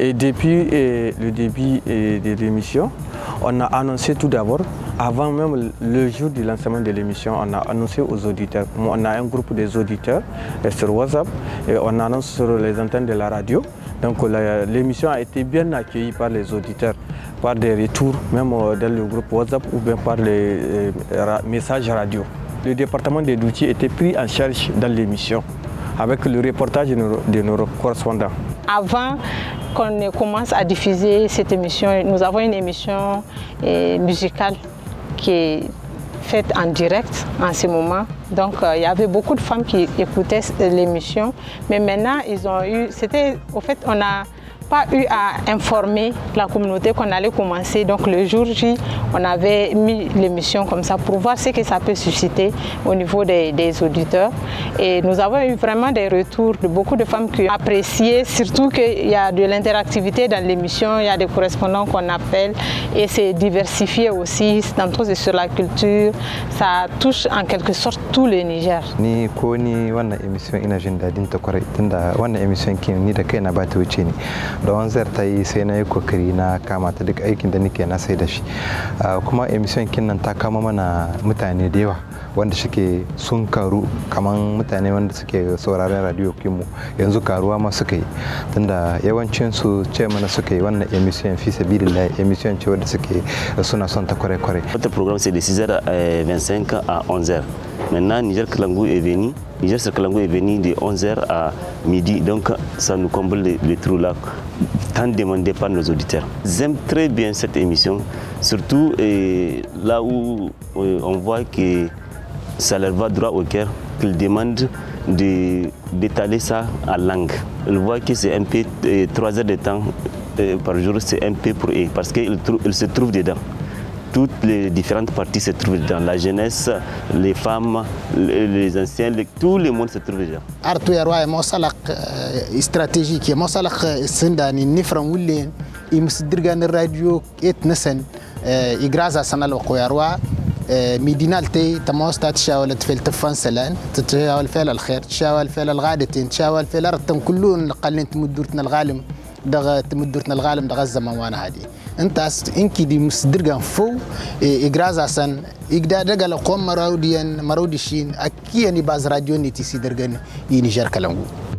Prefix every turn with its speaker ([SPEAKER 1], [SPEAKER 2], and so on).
[SPEAKER 1] Et depuis le début de l'émission, on a annoncé tout d'abord, avant même le jour du lancement de l'émission, on a annoncé aux auditeurs. On a un groupe des auditeurs sur WhatsApp et on annonce sur les antennes de la radio. Donc l'émission a été bien accueillie par les auditeurs, par des retours, même dans le groupe WhatsApp ou bien par les messages radio. Le département des Doutiers était pris en charge dans l'émission avec le reportage de nos correspondants.
[SPEAKER 2] Avant qu'on commence à diffuser cette émission, nous avons une émission musicale qui est faite en direct en ce moment. Donc il y avait beaucoup de femmes qui écoutaient l'émission, mais maintenant on n'a pas eu à informer la communauté qu'on allait commencer. Donc le jour J, on avait mis l'émission comme ça pour voir ce que ça peut susciter au niveau des auditeurs. Et nous avons eu vraiment des retours de beaucoup de femmes qui ont apprécié, surtout qu'il y a de l'interactivité dans l'émission, il y a des correspondants qu'on appelle et c'est diversifié aussi. Tantôt c'est sur la culture, ça touche en quelque sorte tout le Niger.
[SPEAKER 3] Ni ko ni wannan émission ina jin dadin ta kwarai tunda wannan émission kin ni da kaina ba ta wuce ni. Da wanzar ta yi sai na yi kokari na kama ta duk aikin da nake na sai da shi. Kuma émission kin nan ta kama mana mutane da yawa wanda suke sun karu kaman mutane wanda suke sauraron radio kinmu yanzu karuwa ma suka yi tunda yawancin su ce mana suka yi wannan émission fi sabilillah émission ce wanda suke suna son ta kwarai.
[SPEAKER 4] Notre programme c'est de 6h25 à 11h. Maintenant Niger Kalangu est venu. Niger Kalangu est venu de 11h à midi, donc ça nous comble les trous là, tant demandé par nos auditeurs. J'aime très bien cette émission, surtout là où on voit que ça leur va droit au cœur, qu'ils demandent d'étaler ça en langue. Ils voient que c'est un peu 3 heures de temps par jour, c'est un peu pour eux, parce qu'ils se trouvent dedans. Toutes les différentes parties se trouvent dedans. La jeunesse, les femmes, les anciens, tout le monde se trouve dedans.
[SPEAKER 5] Artu yarwa mosalak stratégique mosalak sindani nifran wulen imsdirgan radio et nasan igraza sanal qoyarwa مدينالتي تموستا تشاول تفل تفان سلان تتشاول فعل الخير تشاول فعل الغادتين تشاول فعل الرتم كلون قلن تمدورتنا الغالم دغ تمدورتنا الغالم دغ الزمان وانا هادي انت انكي دي مسدرغان فو اغرازا سن اغدا دغ لقوم مروديان مروديشين اكياني باز راديو نيتي سيدرغن ينيجر كلامو